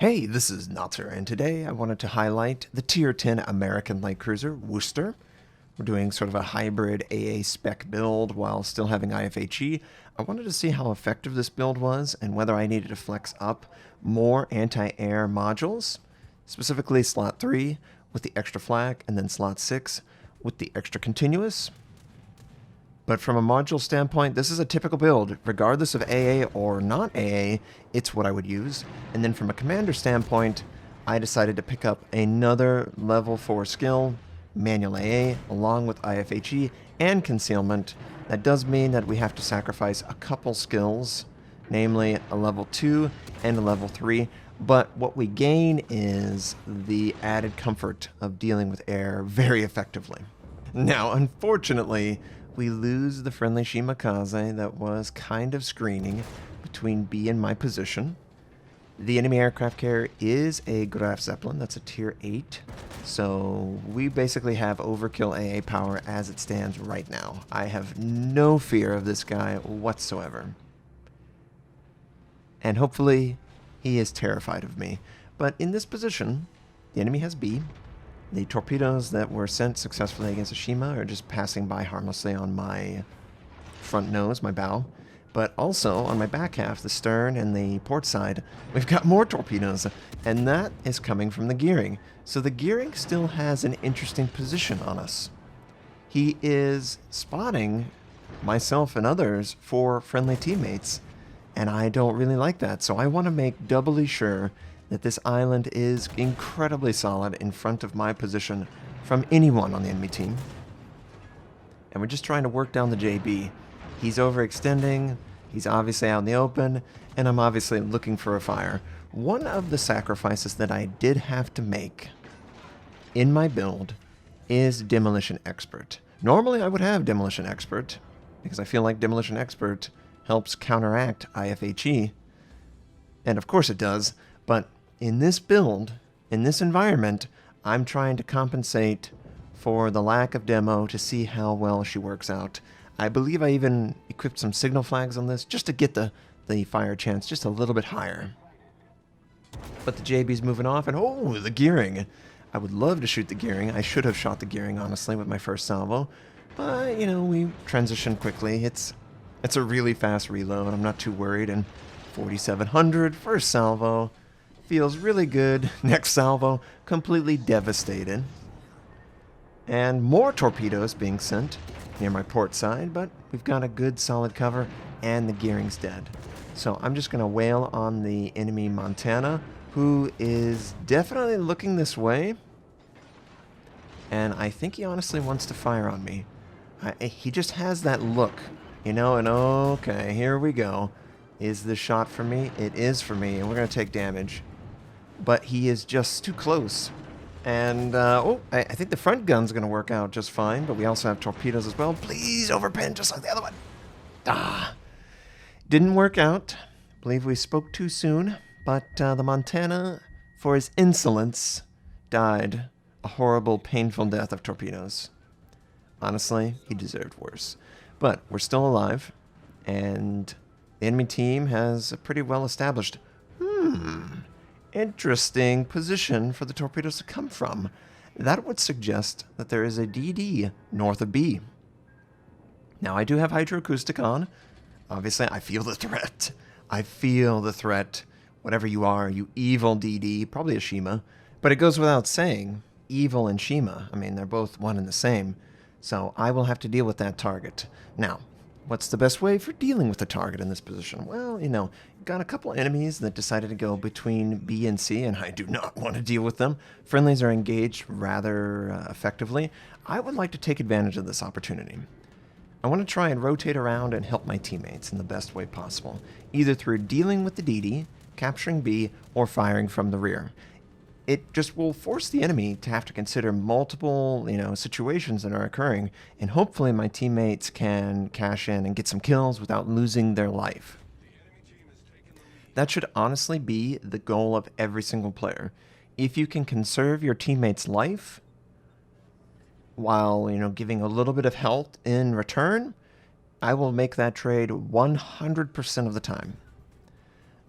Hey, this is Notser, and today I wanted to highlight the Tier 10 American light cruiser, Worcester. We're doing sort of a hybrid AA spec build while still having IFHE. I wanted to see how effective this build was and whether I needed to flex up more anti-air modules, specifically slot 3 with the extra flak and then slot 6 with the extra continuous. But from a module standpoint, this is a typical build. Regardless of AA or not AA, it's what I would use. And then from a commander standpoint, I decided to pick up another level 4 skill, manual AA, along with IFHE and concealment. That does mean that we have to sacrifice a couple skills, namely a level 2 and a level 3. But what we gain is the added comfort of dealing with air very effectively. Now, unfortunately, we lose the friendly Shimakaze that was kind of screening between B and my position. The enemy aircraft carrier is a Graf Zeppelin, that's a tier 8. So we basically have overkill AA power as it stands right now. I have no fear of this guy whatsoever. And hopefully he is terrified of me. But in this position, the enemy has B. The torpedoes that were sent successfully against Ashima are just passing by harmlessly on my front nose, my bow. But also on my back half, the stern and the port side, we've got more torpedoes. And that is coming from the gearing. So the gearing still has an interesting position on us. He is spotting myself and others for friendly teammates. And I don't really like that. So I want to make doubly sure that this island is incredibly solid in front of my position from anyone on the enemy team. And we're just trying to work down the JB. He's overextending, he's obviously out in the open, and I'm obviously looking for a fire. One of the sacrifices that I did have to make in my build is Demolition Expert. Normally I would have Demolition Expert, because I feel like Demolition Expert helps counteract IFHE. And of course it does, but in this build, in this environment, I'm trying to compensate for the lack of demo to see how well she works out. I believe I even equipped some signal flags on this just to get the fire chance just a little bit higher. But the JB's moving off, and oh, the gearing. I would love to shoot the gearing. I should have shot the gearing, honestly, with my first salvo. But, you know, we transitioned quickly. It's a really fast reload. I'm not too worried, and 4,700, first salvo. Feels really good. Next salvo, completely devastated. And more torpedoes being sent near my port side, but we've got a good solid cover, and the gearing's dead. So I'm just going to wail on the enemy Montana, who is definitely looking this way. And I think he honestly wants to fire on me. He just has that look, you know, and okay, here we go. Is this shot for me? It is for me, and we're going to take damage. But he is just too close. And, I think the front gun's going to work out just fine, but we also have torpedoes as well. Please overpin just like the other one. Ah! Didn't work out. I believe we spoke too soon, but the Montana, for his insolence, died a horrible, painful death of torpedoes. Honestly, he deserved worse. But we're still alive, and the enemy team has a pretty well established, interesting position for the torpedoes to come from. That would suggest that there is a DD north of B. Now, I do have hydroacoustic on. Obviously, I feel the threat. I feel the threat. Whatever you are, you evil DD, probably a Shima. But it goes without saying, evil and Shima. I mean, they're both one and the same. So I will have to deal with that target. Now, what's the best way for dealing with the target in this position? Well, you know, got a couple enemies that decided to go between B and C, and I do not want to deal with them. Friendlies are engaged rather effectively. I would like to take advantage of this opportunity. I want to try and rotate around and help my teammates in the best way possible, either through dealing with the DD, capturing B, or firing from the rear. It just will force the enemy to have to consider multiple, situations that are occurring, and hopefully my teammates can cash in and get some kills without losing their life. That should honestly be the goal of every single player. If you can conserve your teammate's life while, giving a little bit of health in return, I will make that trade 100% of the time.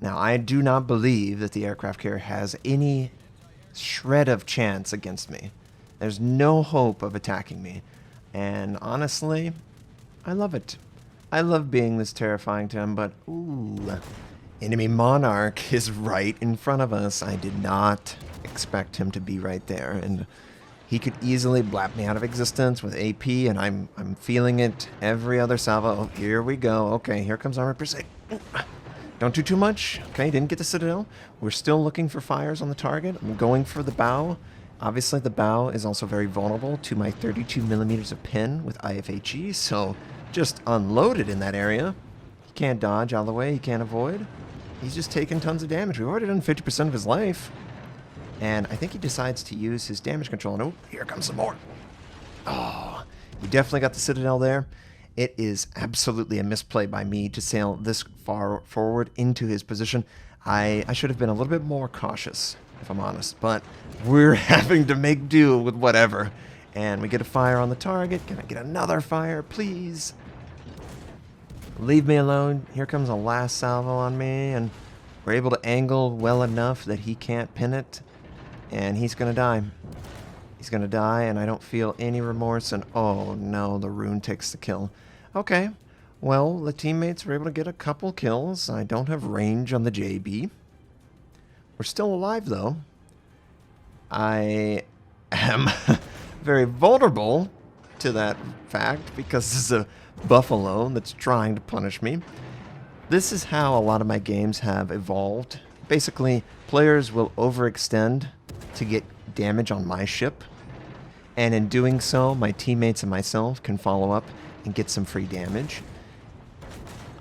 Now, I do not believe that the aircraft carrier has any shred of chance against me. There's no hope of attacking me. And honestly, I love it. I love being this terrifying to him, but ooh, enemy monarch is right in front of us. I did not expect him to be right there, and he could easily blap me out of existence with AP, and I'm feeling it every other salvo. Oh, here we go. Okay, here comes armor per se. Don't do too much. Okay, didn't get the citadel. We're still looking for fires on the target. I'm going for the bow. Obviously, the bow is also very vulnerable to my 32 millimeters of pin with IFHE, so just unloaded in that area. He can't dodge all the way. He can't avoid. He's just taking tons of damage. We've already done 50% of his life. And I think he decides to use his damage control. And oh, here comes some more. Oh, he definitely got the citadel there. It is absolutely a misplay by me to sail this far forward into his position. I should have been a little bit more cautious, if I'm honest. But we're having to make do with whatever. And we get a fire on the target. Can I get another fire, please? Leave me alone. Here comes a last salvo on me. And we're able to angle well enough that he can't pin it. And he's going to die. He's going to die, and I don't feel any remorse. And oh no, the rune takes the kill. Okay, well, the teammates were able to get a couple kills. I don't have range on the JB. We're still alive, though. I am very vulnerable to that fact because this is a buffalo that's trying to punish me. This is how a lot of my games have evolved. Basically, players will overextend to get damage on my ship, and in doing so, my teammates and myself can follow up and get some free damage.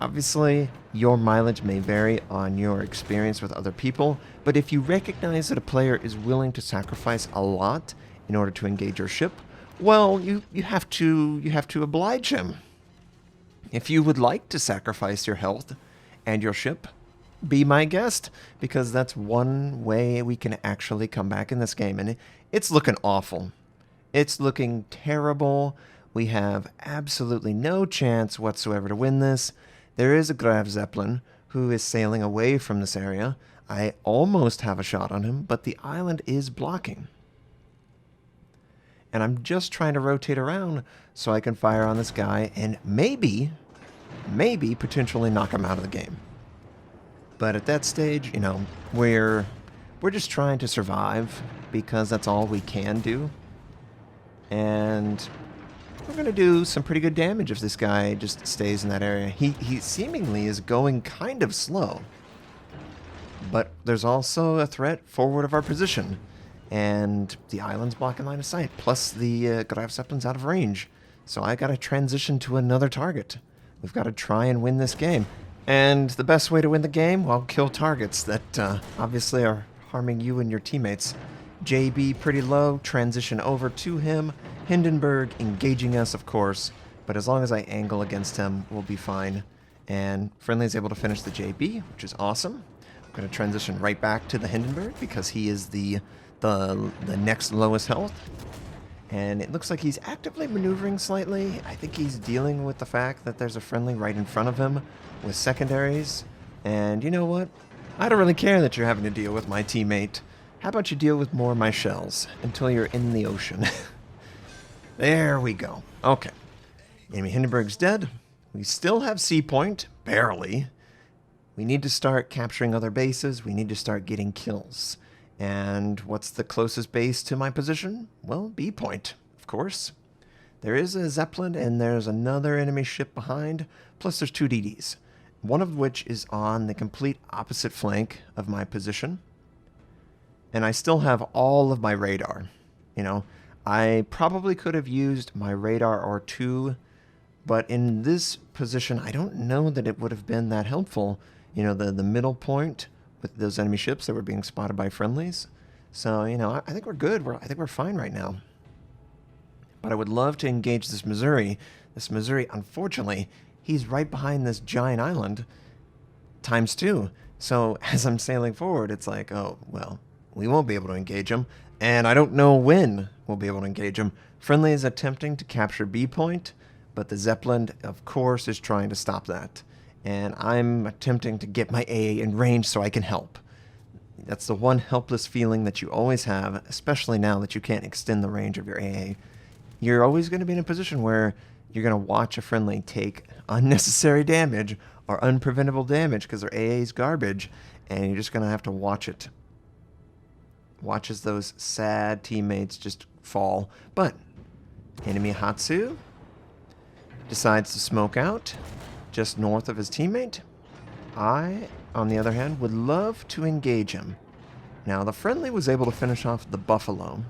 Obviously, your mileage may vary on your experience with other people, but if you recognize that a player is willing to sacrifice a lot in order to engage your ship, well, you have to oblige him. If you would like to sacrifice your health and your ship, be my guest, because that's one way we can actually come back in this game. And it's looking awful. It's looking terrible. We have absolutely no chance whatsoever to win this. There is a Graf Zeppelin who is sailing away from this area. I almost have a shot on him, but the island is blocking. And I'm just trying to rotate around so I can fire on this guy and maybe potentially knock him out of the game. But at that stage, you know, we're just trying to survive because that's all we can do. And we're going to do some pretty good damage if this guy just stays in that area. He seemingly is going kind of slow. But there's also a threat forward of our position. And the island's blocking line of sight. Plus the Graf Zeppelin's out of range. So I got to transition to another target. We've got to try and win this game. And the best way to win the game? Well, kill targets that obviously are harming you and your teammates. JB pretty low, transition over to him. Hindenburg engaging us, of course, but as long as I angle against him, we'll be fine. And Friendly is able to finish the JB, which is awesome. I'm going to transition right back to the Hindenburg because he is the next lowest health. And it looks like he's actively maneuvering slightly. I think he's dealing with the fact that there's a Friendly right in front of him with secondaries. And you know what? I don't really care that you're having to deal with my teammate. How about you deal with more of my shells until you're in the ocean? There we go. Okay. Enemy Hindenburg's dead. We still have C point, barely. We need to start capturing other bases. We need to start getting kills. And what's the closest base to my position? Well, B point, of course. There is a Zeppelin, and there's another enemy ship behind, plus there's 2 DDs, one of which is on the complete opposite flank of my position. And I still have all of my radar. You know, I probably could have used my radar or 2, but in this position, I don't know that it would have been that helpful. You know, the middle point with those enemy ships that were being spotted by friendlies. So, you know, I think we're good. I think we're fine right now. But I would love to engage this Missouri. This Missouri, unfortunately, he's right behind this giant island times 2. So as I'm sailing forward, it's like, oh, well, we won't be able to engage him. And I don't know when we'll be able to engage him. Friendly is attempting to capture B point, but the Zeppelin, of course, is trying to stop that. and I'm attempting to get my AA in range so I can help. That's the one helpless feeling that you always have, especially now that you can't extend the range of your AA. You're always going to be in a position where you're going to watch a friendly take unnecessary damage or unpreventable damage because their AA is garbage, and you're just going to have to watch it. Watch as those sad teammates just fall. But enemy Hatsu decides to smoke out just north of his teammate. I, on the other hand, would love to engage him. Now, the friendly was able to finish off the Buffalo,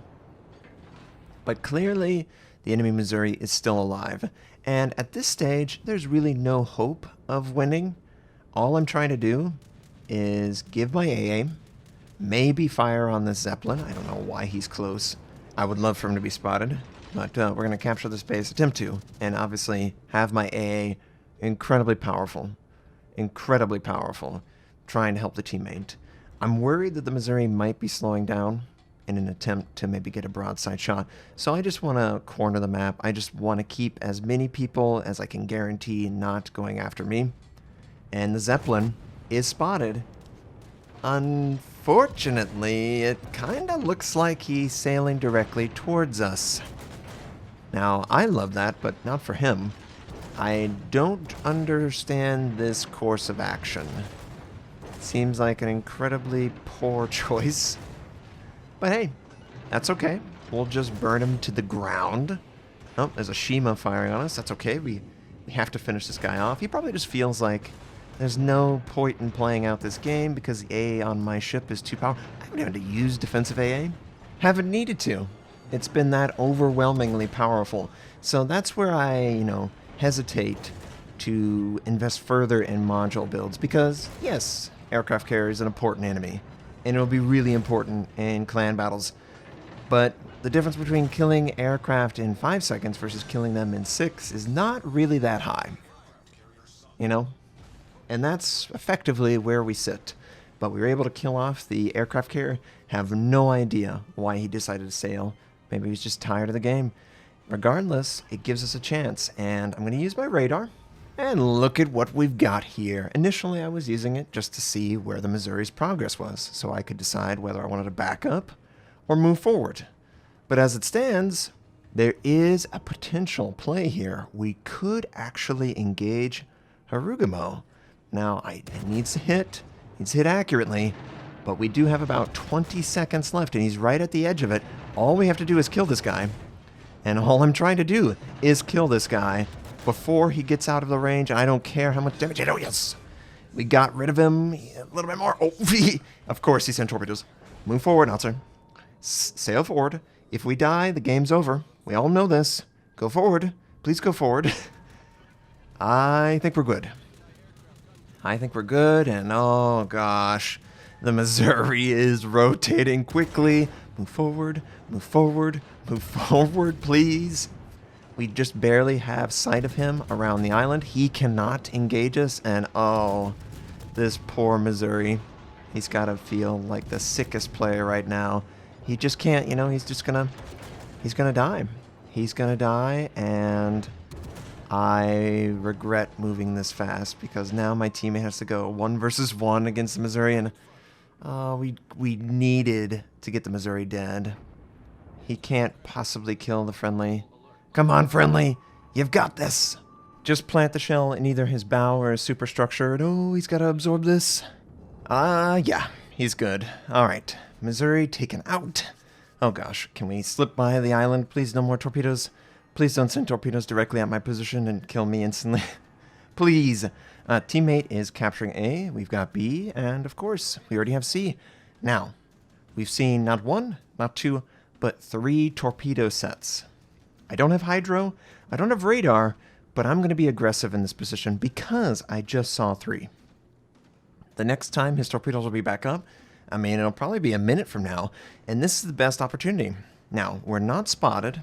but clearly the enemy Missouri is still alive. And at this stage, there's really no hope of winning. All I'm trying to do is give my AA, maybe fire on this Zeppelin. I don't know why he's close. I would love for him to be spotted, but we're going to capture the space, attempt to, and obviously have my AA incredibly powerful, trying to help the teammate. I'm worried that the Missouri might be slowing down in an attempt to maybe get a broadside shot. So I just want to corner the map. I just want to keep as many people as I can guarantee not going after me. And the Zeppelin is spotted. Unfortunately, it kind of looks like he's sailing directly towards us. Now, I love that, but not for him. I don't understand this course of action. It seems like an incredibly poor choice. But hey, that's okay. We'll just burn him to the ground. Oh, there's a Shima firing on us. That's okay. We have to finish this guy off. He probably just feels like there's no point in playing out this game because the AA on my ship is too powerful. I haven't had to use defensive AA. Haven't needed to. It's been that overwhelmingly powerful. So that's where I, hesitate to invest further in module builds because, yes, aircraft carrier is an important enemy, and it'll be really important in clan battles. But the difference between killing aircraft in 5 seconds versus killing them in 6 is not really that high. And that's effectively where we sit. But we were able to kill off the aircraft carrier. Have no idea why he decided to sail. Maybe he was just tired of the game. Regardless, it gives us a chance, and I'm going to use my radar. And look at what we've got here. Initially, I was using it just to see where the Missouri's progress was, so I could decide whether I wanted to back up or move forward. But as it stands, there is a potential play here. We could actually engage Harugamo. Now, it needs to hit accurately, but we do have about 20 seconds left, and he's right at the edge of it. All we have to do is kill this guy. And all I'm trying to do is kill this guy before he gets out of the range. I don't care how much damage. Yes! We got rid of him. A little bit more. Oh, of course he sent torpedoes. Move forward, Notser. Sail forward. If we die, the game's over. We all know this. Go forward. Please go forward. I think we're good. And oh gosh, the Missouri is rotating quickly. Move forward, please. We just barely have sight of him around the island. He cannot engage us, and oh, this poor Missouri. He's got to feel like the sickest player right now. He just can't, he's gonna die. He's gonna die, and I regret moving this fast because now my teammate has to go 1 versus 1 against the Missouri, and we needed to get the Missouri dead. He can't possibly kill the friendly. Come on, friendly. You've got this. Just plant the shell in either his bow or his superstructure. And oh, he's got to absorb this. Yeah, he's good. All right. Missouri taken out. Oh, gosh. Can we slip by the island? Please, no more torpedoes. Please don't send torpedoes directly at my position and kill me instantly. Please. Teammate is capturing A. We've got B. And, of course, we already have C. Now, we've seen not 1, not 2, but 3 torpedo sets. I don't have hydro, I don't have radar, but I'm going to be aggressive in this position because I just saw 3. The next time his torpedoes will be back up, it'll probably be a minute from now, and this is the best opportunity. Now, we're not spotted,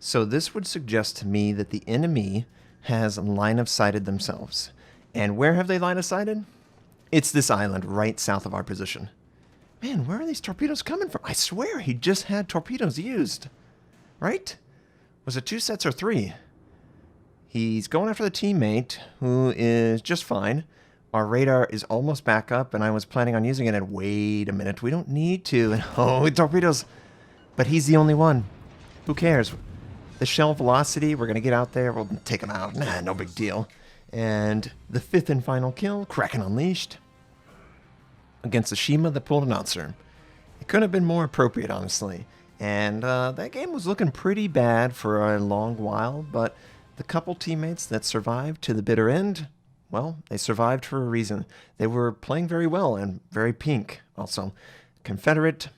so this would suggest to me that the enemy has line of sighted themselves. And where have they line of sighted? It's this island right south of our position. Man, where are these torpedoes coming from? I swear he just had torpedoes used. Right? Was it 2 sets or 3? He's going after the teammate, who is just fine. Our radar is almost back up, and I was planning on using it, and wait a minute, we don't need to. And oh, torpedoes. But he's the only one. Who cares? The shell velocity, we're going to get out there, we'll take him out. Nah, no big deal. And the 5th and final kill, Kraken Unleashed, against the Shima that pulled a Notser. It couldn't have been more appropriate, honestly. And that game was looking pretty bad for a long while, but the couple teammates that survived to the bitter end, well, they survived for a reason. They were playing very well and very pink also. Confederate,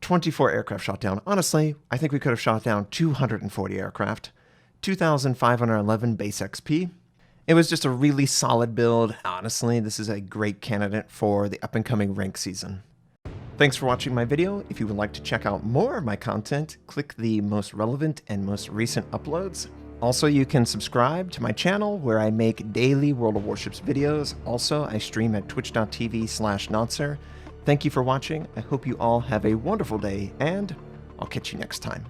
24 aircraft shot down. Honestly, I think we could have shot down 240 aircraft. 2,511 base XP. It was just a really solid build. Honestly, this is a great candidate for the up-and-coming rank season. Thanks for watching my video. If you would like to check out more of my content, click the most relevant and most recent uploads. Also, you can subscribe to my channel where I make daily World of Warships videos. Also, I stream at twitch.tv/Notser. Thank you for watching. I hope you all have a wonderful day, and I'll catch you next time.